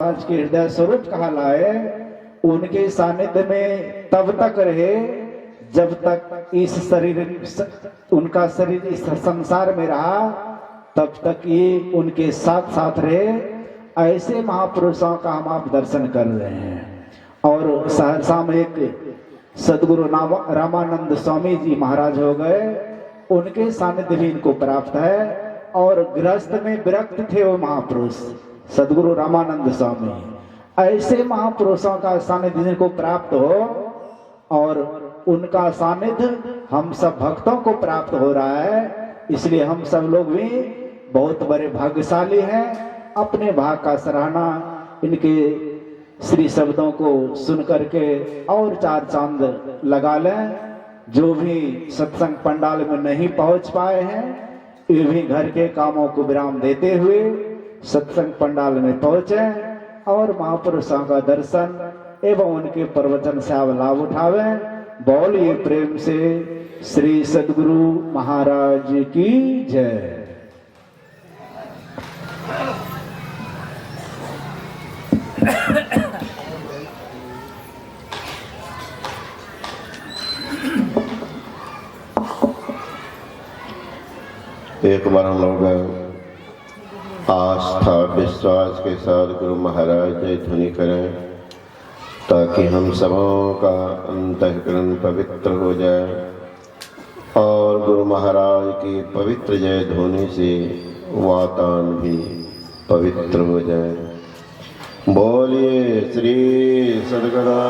आज के हृदय स्वरूप कहा लाए, उनके सानिध्य में तब तक रहे जब तक इस शरीर उनका शरीर इस संसार में रहा, तब तक ये उनके साथ साथ रहे। ऐसे महापुरुषों का हम आप दर्शन कर रहे हैं। और सहरसा में एक सदगुरु रामानंद स्वामी जी महाराज हो गए, उनके सानिध्य भी इनको प्राप्त है। और गृहस्थ में विरक्त थे वो महापुरुष सदगुरु रामानंद स्वामी। ऐसे महापुरुषों का सानिध्य जिनको प्राप्त हो, और उनका सानिध्य हम सब भक्तों को प्राप्त हो रहा है, इसलिए हम सब लोग भी बहुत बड़े भाग्यशाली हैं। अपने भाग का सराहना इनके श्री शब्दों को सुन करके और चार चांद लगा लें। जो भी सत्संग पंडाल में नहीं पहुंच पाए हैं, वे भी घर के कामों को विराम देते हुए सत्संग पंडाल में पहुंचे और महापुरुषों का दर्शन एवं उनके प्रवचन से आप लाभ उठावे। बोलिए प्रेम से श्री सद्गुरु महाराज की जय। एक बार हम लोग आस्था विश्वास के साथ गुरु महाराज जय ध्वनि करें, ताकि हम सबों का अंतःकरण पवित्र हो जाए और गुरु महाराज की पवित्र जय ध्वनि से वातावरण भी पवित्र हो जाए। बोलिए श्री सद्गुरु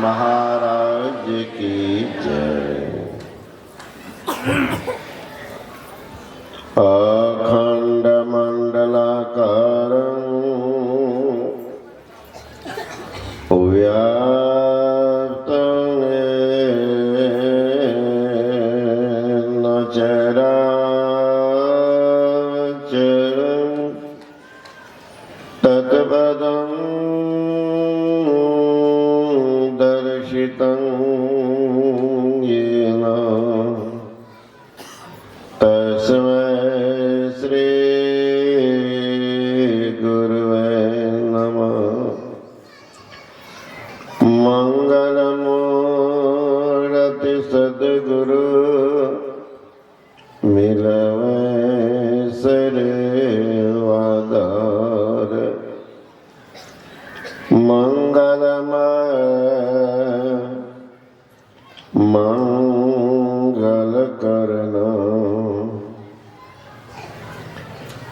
महाराज की जय। अखंड मंडलाकारं व्याप्तं येन चराचरं तत्पदं दर्शितं येन तस्मै श्री गुरुवे नमः। मंगलमूर्ति सद्गुरु मिलवे सर्वाधार, मंगल करना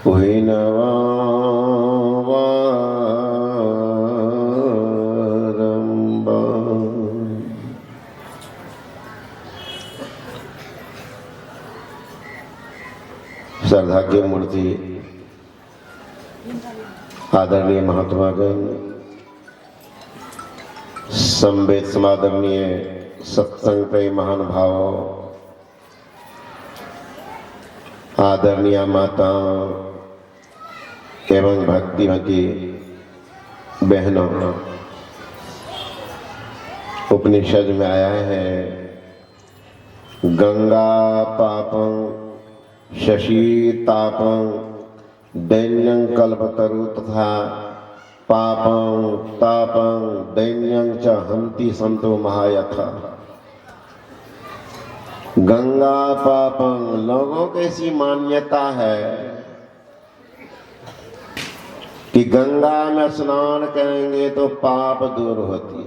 हुई नवारंबा। श्रद्धा की मूर्ति आदरणीय महात्मागण, संवेद समादरणीय सत्संग प्रेमी महान भाव, आदरणीय माता एवं भक्तिमती बहनों, उपनिषद में आया है गंगा पापं शशि तापं दैन्यं कल्पतरु तथा पापं तापं दैन्यं च हन्ति संतो महायथा। गंगा पापं, लोगों की ऐसी मान्यता है कि गंगा में स्नान करेंगे तो पाप दूर होती है।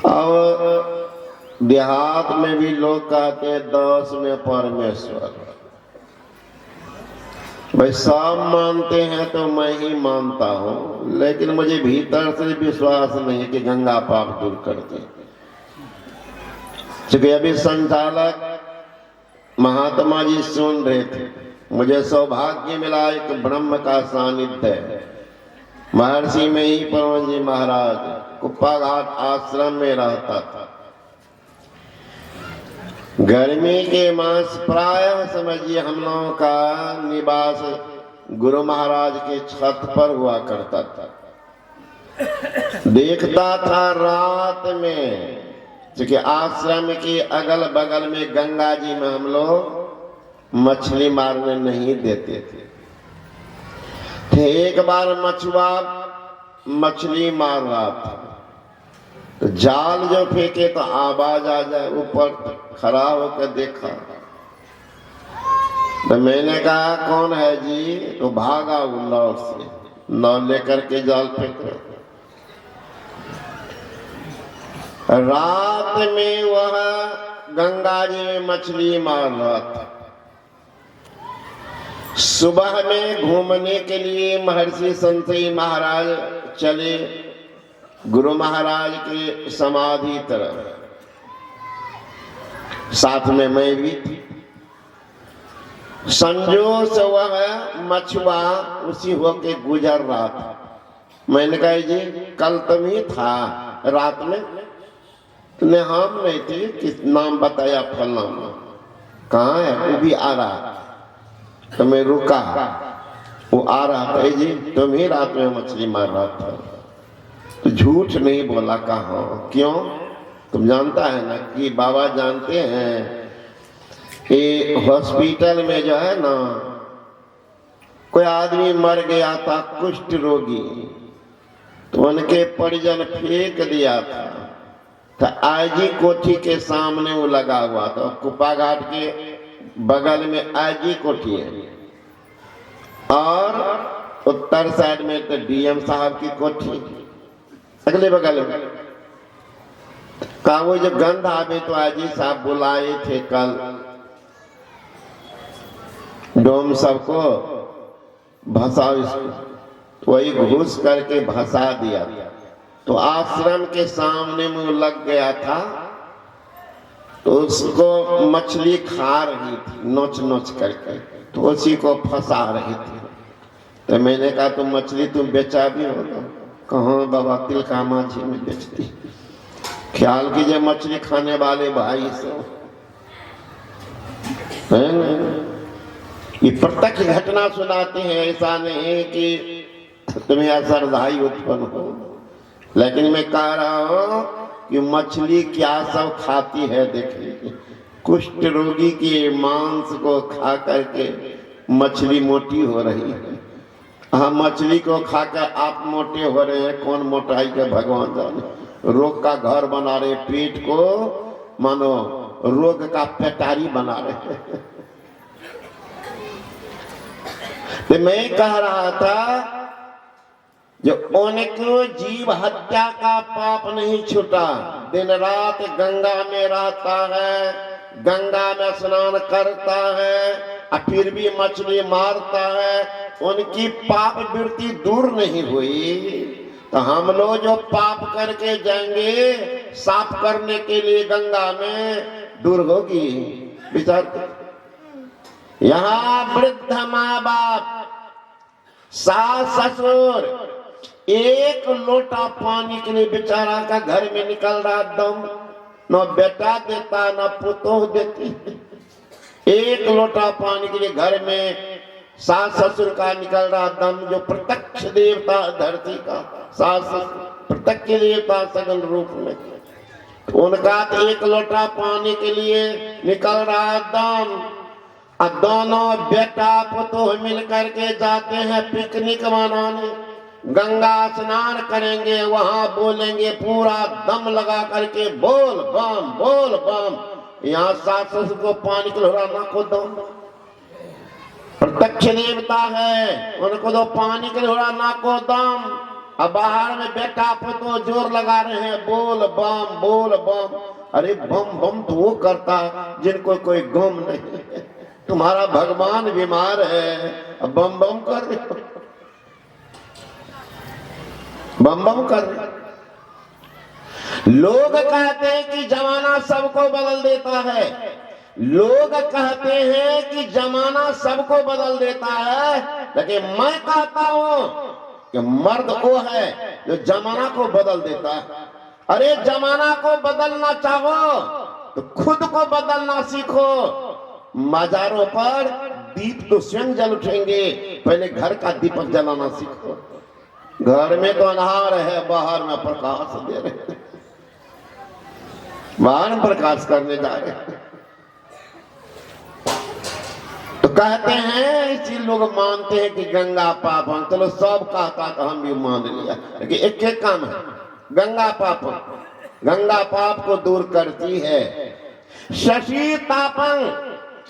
अब देहात में भी लोग कहते हैं 10 में परमेश्वर। भाई सब मानते हैं तो मैं ही मानता हूं, लेकिन मुझे भीतर से विश्वास नहीं है कि गंगा पाप दूर करते। क्योंकि अभी संचालक महात्मा जी सुन रहे थे, मुझे सौभाग्य मिला एक ब्रह्म का सानिध्य महर्षि में ही परम जी महाराज कुप्पा घाट आश्रम में रहता था। गर्मी के मास प्रायः समझिए हम लोगों का निवास गुरु महाराज के छत पर हुआ करता था। देखता था रात में, क्योंकि आश्रम के अगल बगल में गंगा जी में हम लोग मछली मारने नहीं देते थे। एक बार मछुआ मछली मार रहा था, तो जाल जो फेंके तो आवाज आ जाए, ऊपर खड़ा होकर देखा, तो मैंने कहा कौन है जी? तो भागा वो नाव से, नाव लेकर के जाल फेंक रहा। रात में वह गंगा जी में मछली मार रहा था। सुबह में घूमने के लिए महर्षि संतई महाराज चले गुरु महाराज के समाधि तरफ, साथ में मैं भी थी। संजोग से वह मछुआ उसी होके गुजर रहा था। मैंने कहा जी कल तुम ही था रात में? तुमने हम नहीं थे, किस नाम बताया? फलना। कहाँ है? वो भी आ रहा। तो मैं रुका, वो आ रहा था। जी तुम ही रात में मछली मार रहा था? तो झूठ नहीं बोला। कहा क्यों? तुम जानता है ना कि बाबा जानते हैं कि हॉस्पिटल में जो है ना, कोई आदमी मर गया था कुष्ठ रोगी, तो उनके परिजन फेंक दिया था। तो आईजी कोठी के सामने वो लगा हुआ था, कुपा घाट के बगल में आईजी कोठी है, और उत्तर साइड में तो डीएम साहब की कोठी अगले बगल में। कहा वो जो गंध आवे तो आईजी साहब बुलाए थे कल, डोम सबको भसाओ इसको, वही घुस करके भसा दिया। तो आश्रम के सामने में लग गया था, तो उसको मछली खा रही थी नोच नोच करके, तो उसी को फंसा रही थी। तो मैंने कहा तुम मछली तुम बेचा भी होगा? कहाँ बाबा, तिलका माझी में बेचती। ख्याल कीजिए मछली खाने वाले भाई से है ना, ये प्रत्यक्ष घटना सुनाते हैं। ऐसा नहीं कि तुम्हें असरदाई उत्पन्न हो, लेकिन मैं कह रहा हूं कि मछली क्या सब खाती है। देखिए कुष्ठ रोगी के मांस को खा करके मछली मोटी हो रही है। हम मछली को खाकर आप मोटे हो रहे हैं। कौन मोटाई के भगवान जाने। रोग का घर बना रहे, पेट को मानो रोग का पेटारी बना रहे। तो मैं कह रहा था जो उनको जीव हत्या का पाप नहीं छूटा, दिन रात गंगा में रहता है, गंगा में स्नान करता है, और फिर भी मछली मारता है, उनकी पाप वृत्ति दूर नहीं हुई। तो हम लोग जो पाप करके जाएंगे साफ करने के लिए गंगा में, दूर होगी विचार। यहाँ वृद्ध माँ बाप, सास ससुर, एक लोटा पानी के लिए बेचारा का घर में निकल रहा दम, न बेटा देता न पुतोह देती। एक लोटा पानी के लिए घर में सास ससुर का निकल रहा दम, जो प्रत्यक्ष देवता धरती का सास प्रत्यक्ष देवता सगल रूप में, उनका तो एक लोटा पानी के लिए निकल रहा दम। और दोनों बेटा पुतोह मिल करके जाते हैं पिकनिक मनाने, गंगा स्नान करेंगे, वहां बोलेंगे पूरा दम लगा करके बोल बम बोल बम। यहाँ सास ससुर को पानी के लोटा ना को दो, प्रत्यक्ष देवता है, उनको दो पानी के लोटा ना को दम। अब बाहर में बेटा पुतो जोर लगा रहे हैं बोल बम बोल बम। अरे बम बम तो वो करता जिनको कोई गम नहीं। तुम्हारा भगवान बीमार है, अब बम बम कर रहे हो, बम बम कर रहे। लोग कहते हैं कि जमाना सबको बदल देता है, लोग कहते हैं कि जमाना सबको बदल देता है, लेकिन मैं कहता हूं कि मर्द वो है जो जमाना को बदल देता है। अरे जमाना को बदलना चाहो तो खुद को बदलना सीखो। मजारों पर दीप तो स्वयं जल उठेंगे, पहले घर का दीपक जलाना सीखो। घर में तो अंधार है, बाहर में प्रकाश दे रहे हैं, बाहर में प्रकाश करने जा रहे हैं। तो कहते हैं, इसी लोग मानते हैं कि गंगा पापन। चलो सब कहता तो हम भी मान लिया, लेकिन एक एक काम है गंगा पापन। गंगा पाप को दूर करती है। शशि तापन,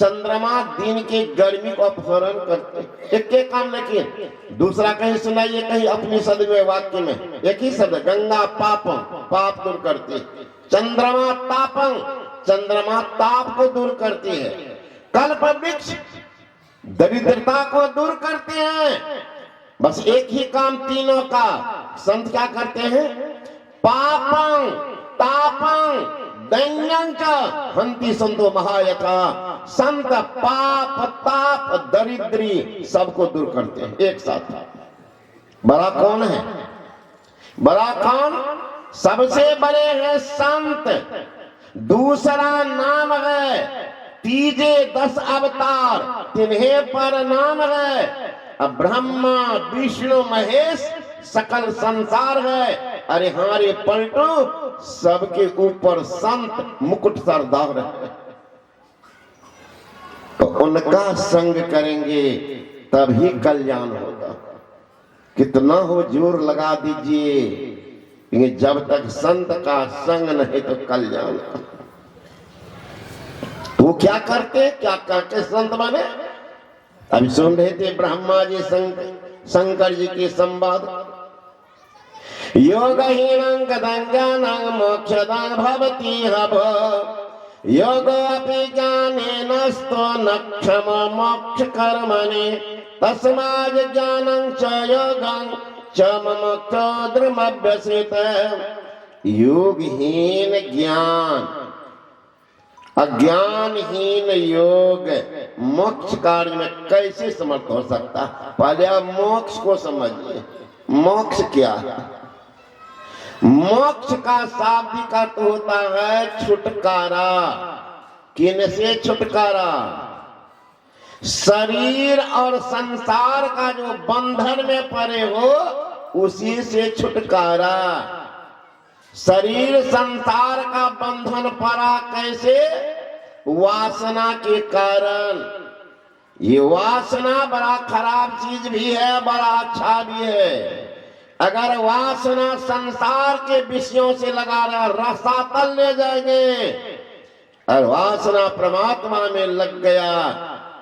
चंद्रमा दिन की गर्मी को अपहरण करते। एक एक काम, लेकिन दूसरा कहीं सुनाइए, कहीं अपनी सदव्य वाक्य में एक ही शब्द, गंगा पापं, पाप दूर करती। चंद्रमा तापं, चंद्रमा ताप को दूर करती है। कल्प वृक्ष दरिद्रता को दूर करते हैं। बस एक ही काम तीनों का। संत क्या करते हैं? पापं तापं दैन्यं च हंति संतो महायथा। संत पाप ताप दरिद्री सबको दूर करते हैं एक साथ। बड़ा कौन है? बड़ा कौन? सबसे बड़े हैं संत। दूसरा नाम है तीजे 10 अवतार, तिन्हें पर नाम है। अब ब्रह्मा विष्णु महेश सकल संसार है। अरे हारे पलटू, सबके ऊपर संत मुकुट सरदार है। तो उनका संग करेंगे तभी कल्याण होगा। कितना हो जोर लगा दीजिए, लेकिन जब तक संत का संग नहीं तो कल्याण। वो क्या करते, क्या करते संत बने? अभी सुन रहे थे ब्रह्मा जी शंकर जी के संवाद। योगहीनं गदज्ञानं मोक्षदं भवति हभ। योगोऽपि ज्ञानेनस्तो न क्षम मोक्ष कर्मणि। तस्माद् ज्ञानं च योगं च मोक्षो द्रुमभ्यसेत। योगहीन ज्ञान, अज्ञानहीन योग मोक्ष कार्य में कैसे समर्थ हो सकता? पहले आप मोक्ष को समझिए। मोक्ष क्या है? मोक्ष का शाब्दिक अर्थ होता है छुटकारा। किन से छुटकारा? शरीर और संसार का जो बंधन में पड़े हो उसी से छुटकारा। शरीर संसार का बंधन पड़ा कैसे? वासना के कारण। ये वासना बड़ा खराब चीज भी है, बड़ा अच्छा भी है। अगर वासना संसार के विषयों से लगा रहा, रसातल ले जाएंगे। और वासना परमात्मा में लग गया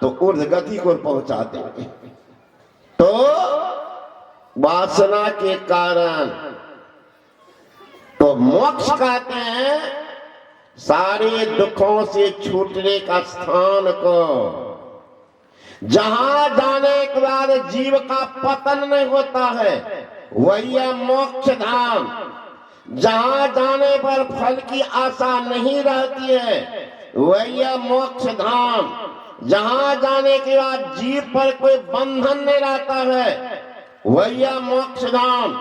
तो ऊर्ध्व गति को पहुंचा देंगे। तो वासना के कारण तो मोक्ष कहते हैं सारे दुखों से छूटने का स्थान को। जहां जाने के बाद जीव का पतन नहीं होता है वही है मोक्ष धाम। जहां जाने पर फल की आशा नहीं रहती है वही है मोक्ष धाम। जहां जाने के बाद जीव पर कोई बंधन नहीं रहता है वही है मोक्ष धाम।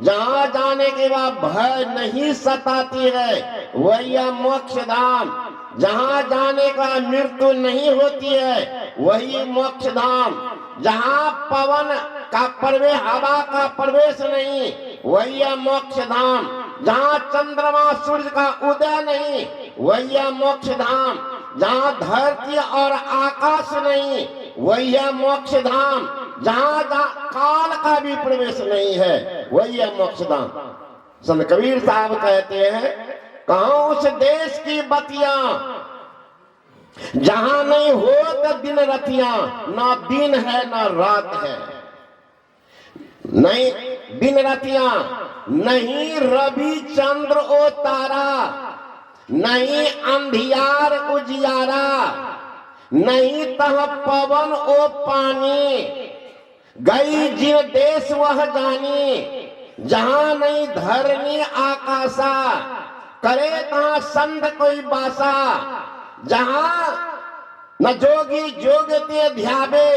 जहां जाने के बाद भय नहीं सताती है वही है मोक्ष धाम। जहां जाने का मृत्यु नहीं होती है वही मोक्ष धाम। जहां पवन का प्रवेश, हवा का प्रवेश नहीं वही है मोक्ष धाम। जहां चंद्रमा सूर्य का उदय नहीं वही है मोक्ष धाम। जहां धरती और आकाश नहीं वही है मोक्ष धाम। जहां काल का भी प्रवेश नहीं है वही है मोक्ष धाम। संत कबीर साहब कहते हैं, कहां उस देश की बतियां जहां नहीं होत दिन रतियां, ना दिन है ना रात है। नहीं दिन रतियां, नहीं रवि चंद्र ओ तारा, नहीं अंधियार उजियारा, नहीं तह पवन ओ पानी। गई जिन देश वह जानी, जहां नहीं धरनी आकाशा, करे तहां संत कोई बासा। जहां न जोगी जोगते ध्यावे,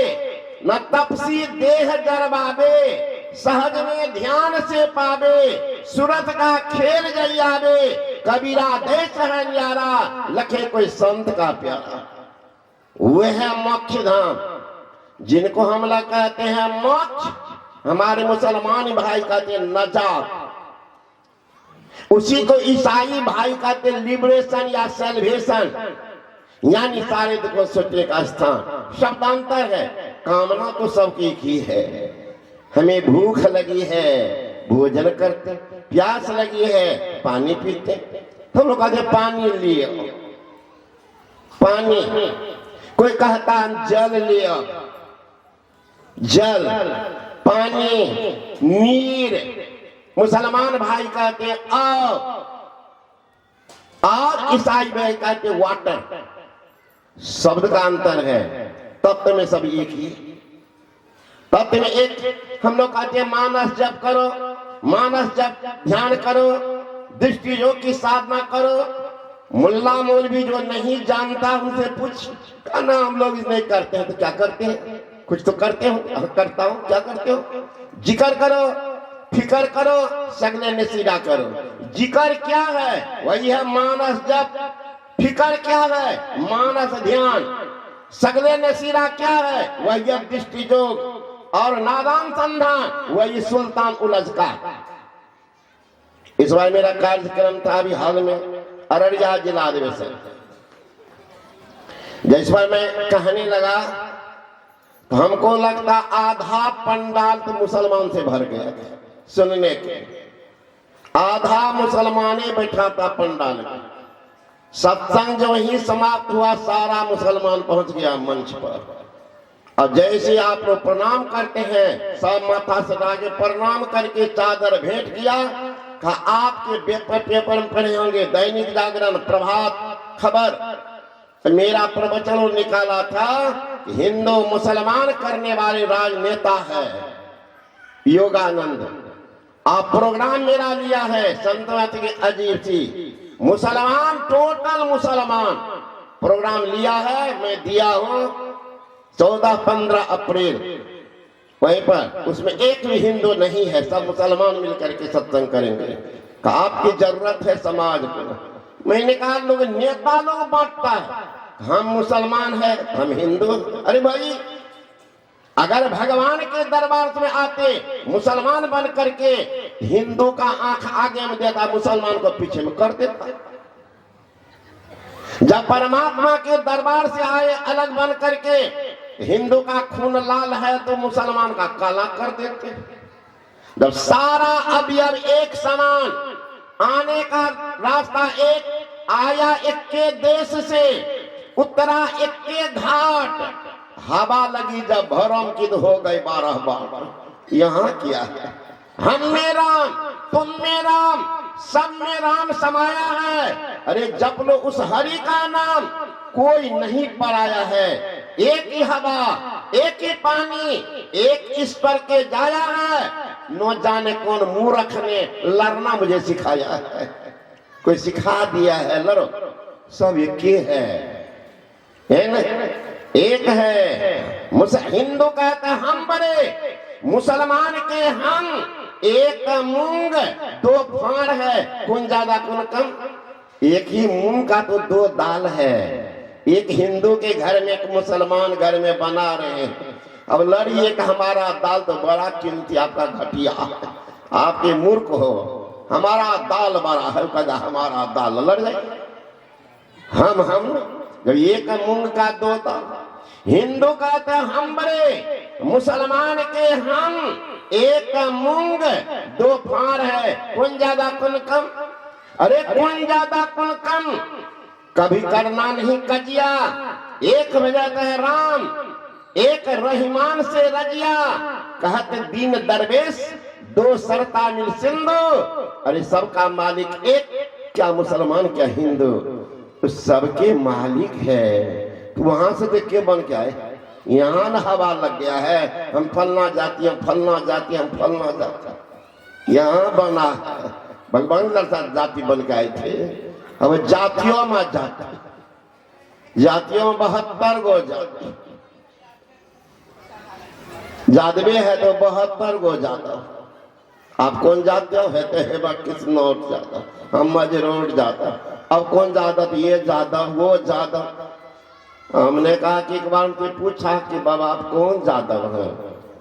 न तपसी देह जरबावे, सहज में ध्यान से पावे, सूरत का खेल जइयावे। कबीरा देश है न्यारा, लखे कोई संत का प्यारा। वह है मोक्ष धाम जिनको हम लोग कहते हैं मोक्ष। हमारे मुसलमान भाई कहते हैं नजात, उसी को ईसाई भाई कहते हैं लिबरेशन या सेल्वेशन। यानी सारे दुखों से छुटने का स्थान। शब्दांतर है, कामना तो सबकी एक ही है। हमें भूख लगी है, भोजन करते, प्यास लगी है, पानी पीते। हम लोग कहते पानी लियो, पानी। कोई कहता जल लियो, जल, पानी, नीर। मुसलमान भाई कहते आओ, और ईसाई भाई कहते वाटर। शब्द का अंतर है, तत्व में सब एक ही। तत्व में एक। हम लोग कहते हैं मानस जप करो, मानस जप ध्यान करो, दृष्टि योग की साधना करो। मुल्ला मौलवी जो नहीं जानता उनसे पूछ, कहना हम लोग नहीं करते हैं तो क्या करते हैं? कुछ तो करते हो। करता हूं, क्या करते हो? जिक्र करो, फिकर करो, सगले नसीरा करो। जिक्र क्या है? वही है मानस जप। फिकर क्या है? मानस ध्यान। सगले नसीरा क्या है? वही है दृष्टि योग। और नादान संधान वही सुल्तान उलझ का। इस बार मेरा कार्यक्रम था अभी हाल में अररिया जिला अधिवेशन। जिस पर मैं कहने लगा तो हमको लगता आधा पंडाल तो मुसलमान से भर गया सुनने के। आधा मुसलमाने बैठा था पंडाल में। सत्संग जो ही समाप्त हुआ सारा मुसलमान पहुंच गया मंच पर। अब जैसे आप लोग प्रणाम करते हैं, सब माथा सटा के प्रणाम करके चादर भेंट किया। कहा आपके पेपर में पढ़े होंगे दैनिक जागरण, प्रभात खबर। मेरा प्रवचन निकाला था हिंदू मुसलमान करने वाले राजनेता है योगानंद। आप प्रोग्राम मेरा लिया है संतवत की अजीब सी मुसलमान, टोटल मुसलमान प्रोग्राम लिया है। मैं दिया हूं 14-15 अप्रैल वहीं पर। उसमें एक भी हिंदू नहीं है, सब मुसलमान मिलकर के सत्संग करेंगे। आपकी जरूरत है समाज को। मैंने कहा लोग नेता लोग बांटता है, हम मुसलमान है, हम हिंदू। अरे भाई अगर भगवान के दरबार में आते मुसलमान बन करके हिंदू का आंख आगे में देता, मुसलमान को पीछे में कर देता। जब परमात्मा के दरबार से आए अलग बन करके, हिंदू का खून लाल है तो मुसलमान का काला कर देते। जब सारा अवयव एक समान, आने का रास्ता एक, आया एक के देश से, उतरा एक के घाट, हवा लगी जब भरम की हो गई 12 बार। यहाँ क्या है? हम में राम, तुम में राम, सब में राम समाया है। अरे जप लो उस हरि का नाम, कोई नहीं पराया है। एक ही हवा, एक ही पानी, एक ईश्वर के जाया है। न जाने कौन मूर्ख ने लड़ना मुझे सिखाया है, कोई सिखा दिया है लड़ो। सब एक ही है ना? एक है। हिंदू कहते हैं हम बड़े, मुसलमान के हम एक मूंग दो फाड़ है, कौन ज्यादा कौन कम। एक ही मूंग का तो 2 दाल है। एक हिंदू के घर में एक मुसलमान घर में बना रहे हैं। अब लड़िए कि हमारा दाल तो बड़ा कीमती, आपका घटिया, आपके मूर्ख हो। हमारा दाल बड़ा है, कहा हमारा दाल, लड़ जाए। हम जब एक मूंग का 2 दाल। हिंदू कहते हम बड़े, मुसलमान के हम एक मूंग 2 फाड़ है, कौन ज्यादा कौन कम। अरे कौन ज्यादा कौन कम कभी करना नहीं कजिया। एक वजह कहे राम, एक रहीमान से रजिया। कहते दीन दरवेश 2 सरता मिल सिंधु। अरे सबका मालिक एक, क्या मुसलमान क्या हिंदू, तो सबके मालिक है। तो वहां से देख के बन के आए, यहाँ न हवा लग गया है, हम फलना जाति, हम फलना जाति, हम फलना जाति। यहाँ बना भगवान जाति बन के आए थे। अब जातियों में जाति, जातियों में 72 गो जाति। जादवे है तो 72 गो जाता। आप कौन जाते हो? है तो किस नोट जाता, हम मजरोट जाता। अब कौन जाता? तो ये जाता, वो जाता। हमने कहा कि एक बार उनसे पूछा कि बाबा आप कौन ज्यादा है?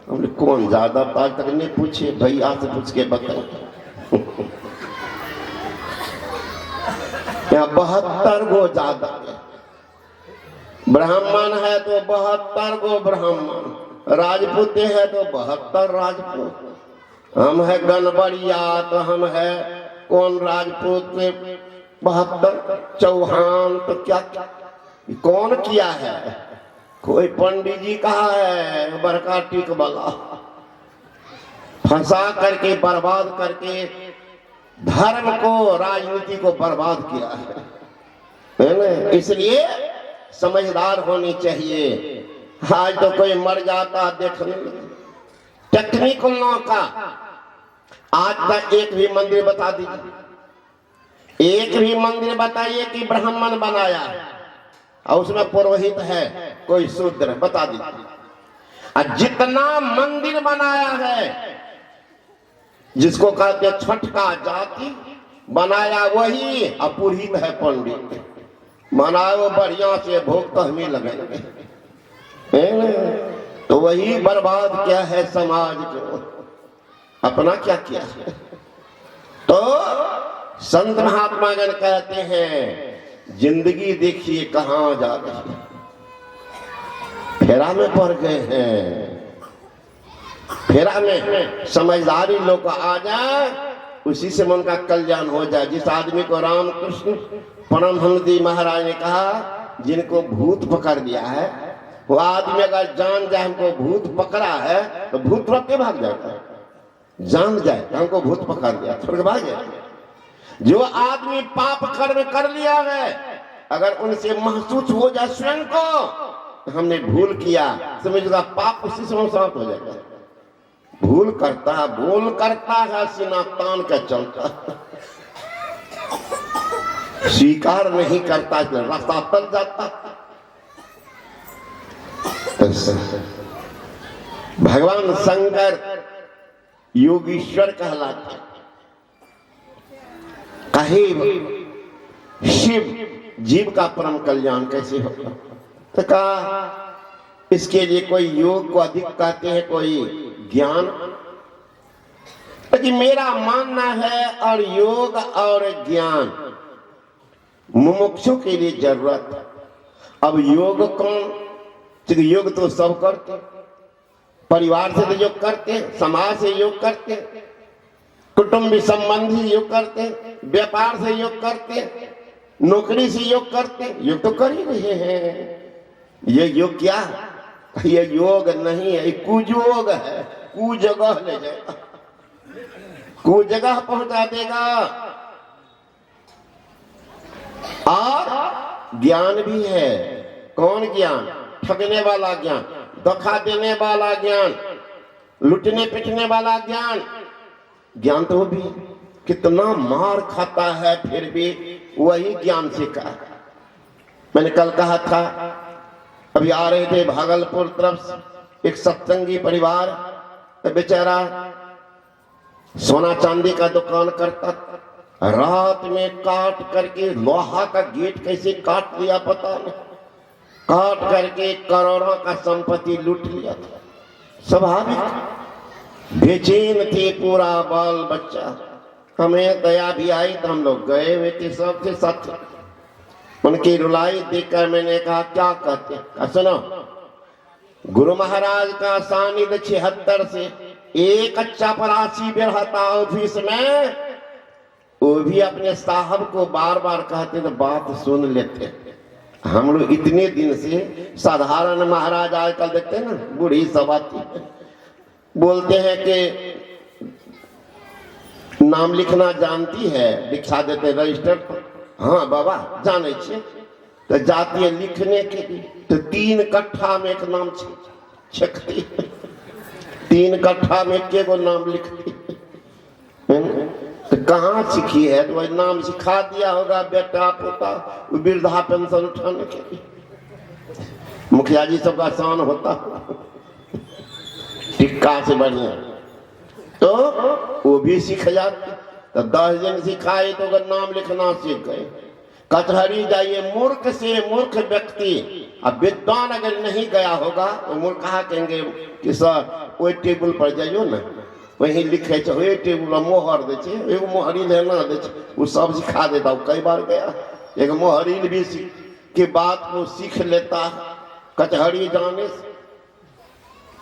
हमने कौन ज्यादा आज तक नहीं पूछे, भैया से पूछ के बताओ। यहाँ 72 गो ज्यादा है। ब्राह्मण है तो 72 गो ब्राह्मण, राजपूत है तो 72 राजपूत। हम है गणबरिया तो हम है कौन राजपूत 72 चौहान, तो क्या कौन किया है? कोई पंडित जी कहा है बड़का टिक वाला, फंसा करके बर्बाद करके धर्म को राजनीति को बर्बाद किया है ना। इसलिए समझदार होनी चाहिए। आज तो कोई मर जाता देखने, टेक्निक का आज तक एक भी मंदिर बता दीजिए, एक भी मंदिर बताइए कि ब्राह्मण बनाया है और उसमें पुरोहित है कोई शूद्र, बता दीजिए। जितना मंदिर बनाया है, जिसको कहते हैं छठ का जाति बनाया वही, और पुरोहित है पंडित बनाओ बढ़िया से, भोग तो हम ही लगेंगे, तो वही बर्बाद क्या है समाज को, अपना क्या किया है। तो संत महात्मागण कहते हैं जिंदगी देखिए कहां जा रही, फेरा में पड़ गए हैं। फेरा में समझदारी लोग आ जाए, उसी से उनका कल्याण हो जाए। जिस आदमी को रामकृष्ण परमहंस जी महाराज ने कहा जिनको भूत पकड़ दिया है, वो आदमी अगर जान जाए हमको भूत पकड़ा है तो भूत तुरंत के भाग जाता है। जान जाए हमको भूत पकड़ दिया तुरंत भाग जाए। जो आदमी पाप कर्म कर लिया है, अगर उनसे महसूस हो जाए स्वयं को हमने भूल किया, समझेगा पाप उसी समय समाप्त हो जाएगा। भूल करता है, बोल करता है, सीना तान का चलता, स्वीकार नहीं करता, रास्ता तल जाता। भगवान शंकर योगीश्वर कहलाते, कहे शिव जीव का परम कल्याण कैसे होगा? तो कहा इसके लिए कोई योग को अधिक कहते हैं, कोई ज्ञान। लेकिन मेरा मानना है और योग और ज्ञान मुमुक्षु के लिए जरूरत है। अब योग कौन? योग तो सब करते, परिवार से तो योग करते, समाज से योग करते, कुटुंबी संबंधी योग करते, व्यापार से योग करते, नौकरी से योग करते, योग तो कर ही रहे हैं। ये योग क्या? ये योग नहीं है, कुयोग है। कु जगह ले जाएगा, कु जगह पहुंचा देगा। और ज्ञान भी है। कौन ज्ञान? ठगने वाला ज्ञान, धोखा देने वाला ज्ञान, लुटने पिटने वाला ज्ञान। ज्ञान तो भी कितना मार खाता है, फिर भी वही ज्ञान सीखा। मैंने कल कहा था, अभी आ रहे थे भागलपुर तरफ, एक सत्संगी परिवार, बेचारा सोना चांदी का दुकान करता, रात में काट करके लोहा का गेट कैसे काट लिया पता नहीं, काट करके करोड़ों का संपत्ति लूट लिया था। स्वाभाविक बेचैन थे पूरा बाल बच्चा। हमें दया भी आई तो हम लोग गए हुए थे सबसे साथ। उनकी रुलाई देखकर मैंने कहा क्या कहते हैं? सुनो, गुरु महाराज का सानिध्य 76 से एक चपरासी रहता ऑफिस में, वो भी अपने साहब को बार बार कहते तो बात सुन लेते। हम लोग इतने दिन से साधारण महाराज आजकल देखते हैं ना, बूढ़ी सब आती है, बोलते हैं कि नाम लिखना जानती है, दिखा देते रजिस्टर पर। हाँ बाबा जाने छे, तो जाती है लिखने के लिए, तो 3 कट्ठा में एक नाम छेकती, 3 कट्ठा में के गो नाम लिखती। तो कहाँ सीखी है? तो वही नाम सिखा दिया होगा बेटा पोता, वृद्धा पेंशन उठाने के लिए। मुखिया जी सबका आसान होता टिक्का से बढ़िया, तो वो भी सीख जाते। तो 10 दिन सिखाए तो अगर नाम लिखना सीख गए। कचहरी जाइए, मूर्ख से मूर्ख व्यक्ति, अब विद्वान अगर नहीं गया होगा तो मूर्ख कहा कहेंगे कि सर वही टेबल पर जाइयो ना, वही लिखे वही टेबल मोहर दे छे, एगो मोहरी लेना दे छे, वो सब सिखा देता। कई बार गया, एक मोहरी भी की बात को सीख लेता, कचहरी जाने से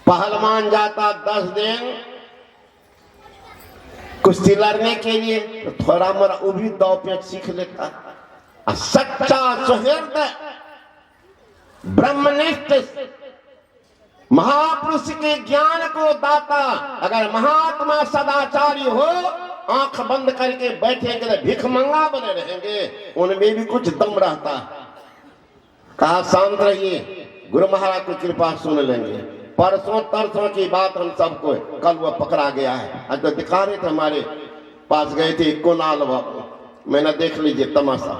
पहलवान जाता 10 दिन कुश्ती लड़ने के लिए, तो थोड़ा मोड़ा वो भी दाव पेच सीख लेता। सच्चा सुहृद ब्रह्मनिष्ठ महापुरुष के ज्ञान को दाता अगर महात्मा सदाचारी हो, आंख बंद करके बैठेंगे तो भिखमंगा बने रहेंगे, उनमें भी कुछ दम रहता। कहा शांत रहिए, गुरु महाराज की कृपा सुन लेंगे। परसों तरसों की बात हम सबको, कल वह पकड़ा गया है। आज तो दिखा रहे थे, हमारे पास गए थे कुनाल बाबू, मैंने देख लीजिए तमाशा।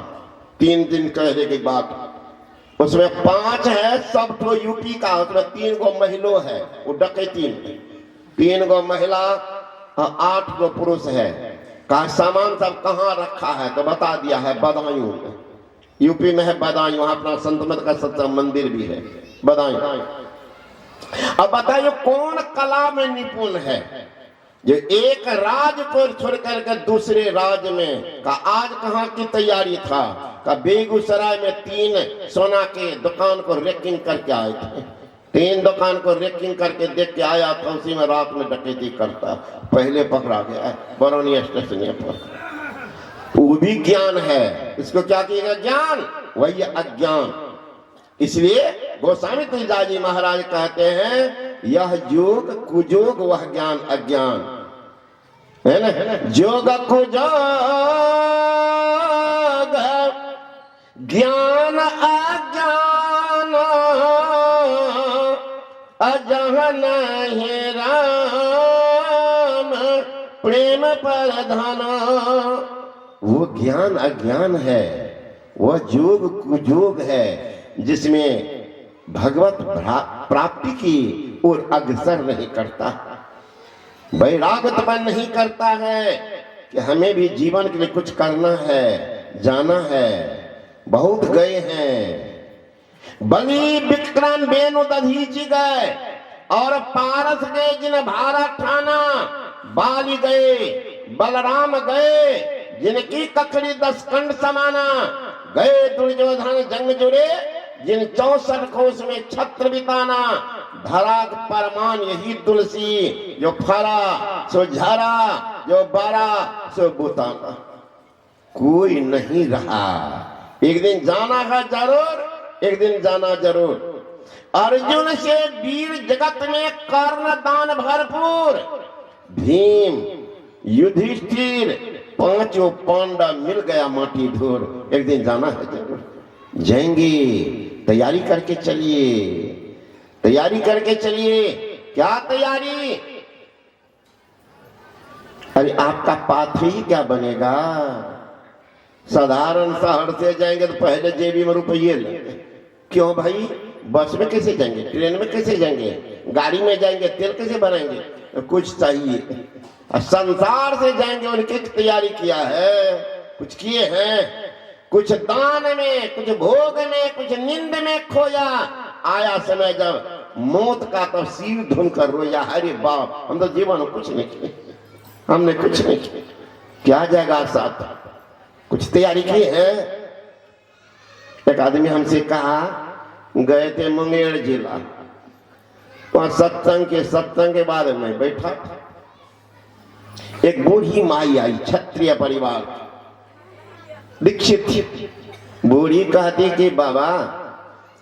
3 दिन कहने की बात, उसमें 5 है सब तो यूपी का, उसमें 3 गो महिलो है, वो डकैती में 3 गो महिला 8 गो पुरुष है। कहा सामान सब कहाँ रखा है, तो बता दिया है बदायूं में, यूपी में है बदायूं, वहां अपना संत मत का सच्चा मंदिर भी है बदायूं। अब बताइए कौन कला में निपुण है जो एक राज को छोड़ करके दूसरे राज्य में का। आज कहाँ की तैयारी था का, बेगूसराय में 3 सोना के दुकान को रेकिंग करके आए थे। 3 दुकान को रेकिंग करके देख के आया था, उसी में रात में डकैती करता, पहले पकड़ा गया है बरौनी स्टेशन पर। वो भी ज्ञान है, इसको क्या कहेगा ज्ञान, वही अज्ञान। इसलिए गोस्वामी तुलसीदास जी महाराज कहते हैं यह योग कुयोग वह ज्ञान अज्ञान है ना। जोग कुयोग ज्ञान अज्ञान अजहन है राम प्रेम प्रधान। वो ज्ञान अज्ञान है, वह जोग कुयोग है जिसमें भगवत प्राप्ति की ओर अग्रसर नहीं करता, वैराग्य नहीं करता है कि हमें भी जीवन के लिए कुछ करना है, जाना है। बहुत गए हैं, बलि विक्रम बेनु दधीचि गए और पारस गए जिन भारा ठाना, बाली गए बलराम गए जिनकी ककड़ी 10 खंड समाना, गए दुर्योधन जंग जुड़े जिन 64 कोस में छत्र बिताना। धरा परमान यही तुलसी, जो फरा सो झरा, जो बरा सो बुताना। कोई नहीं रहा, एक दिन जाना है जरूर, एक दिन जाना जरूर। अर्जुन से वीर जगत में कर्ण दान भरपूर, भीम युधिष्ठिर 5 पांडव मिल गया माटी धूर। एक दिन जाना है जरूर, जाएंगे। तैयारी करके चलिए, तैयारी करके चलिए। क्या तैयारी? अरे आपका पाथरी क्या बनेगा? साधारण शहर से जाएंगे तो पहले जेबी में रुपये लेंगे। क्यों भाई? बस में कैसे जाएंगे, ट्रेन में कैसे जाएंगे, गाड़ी में जाएंगे, तेल कैसे भरेंगे? तो कुछ चाहिए। संसार से जाएंगे, उनकी तैयारी किया है, कुछ किए हैं, कुछ दान में, कुछ भोग में, कुछ नींद में खोया। आया समय जब मौत का तो सिर धुन कर रोया, अरे बाप हम तो जीवन कुछ नहीं किए, हमने कुछ नहीं किया, क्या जाएगा साथ? कुछ तैयारी की है। एक आदमी हमसे कहा, गए थे मुंगेर जिला, वहां सत्संग के बाद में बैठा, एक बूढ़ी माई आई, क्षत्रिय परिवार, दीक्षित थी। बूढ़ी कहती कि बाबा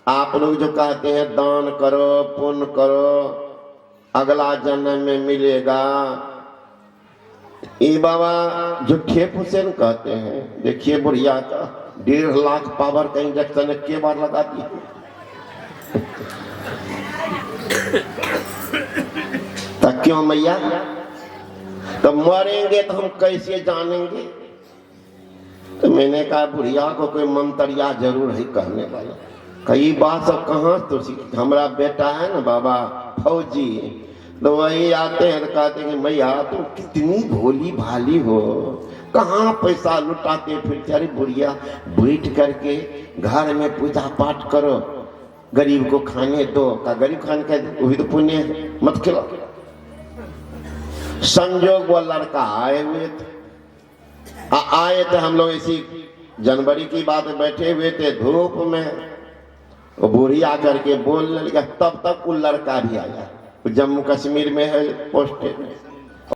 आप लोग जो कहते हैं दान करो, पुण्य करो, अगला जन्म में मिलेगा, ये बाबा झूठे फुसेन कहते हैं। देखिए बुढ़िया का 1.5 लाख पावर का इंजेक्शन के बार लगा दी। तो क्यों मैया? तो मरेंगे तो हम कैसे जानेंगे? तो मैंने कहा बुढ़िया को कोई मंतरिया जरूर है कहने वाला। कई बात सब कहाँ तो सीख, हमारा बेटा है ना बाबा फौजी, तो वही आते हैं तो कहते हैं मैया तुम कितनी भोली भाली हो, कहाँ पैसा लुटाते फिरते। अरे बुढ़िया बैठ करके घर में पूजा पाठ करो, गरीब को खाने दो। का गरीब खाने का वही तो पुण्य है, मत खिलाओ। संजोग वो लड़का आए हुए थे, आए थे हम लोग इसी जनवरी की बात बैठे हुए थे धूप में, वो बूढ़ी आकर के बोलने लगा, तब तक वो लड़का भी आया, जम्मू कश्मीर में है पोस्टेड।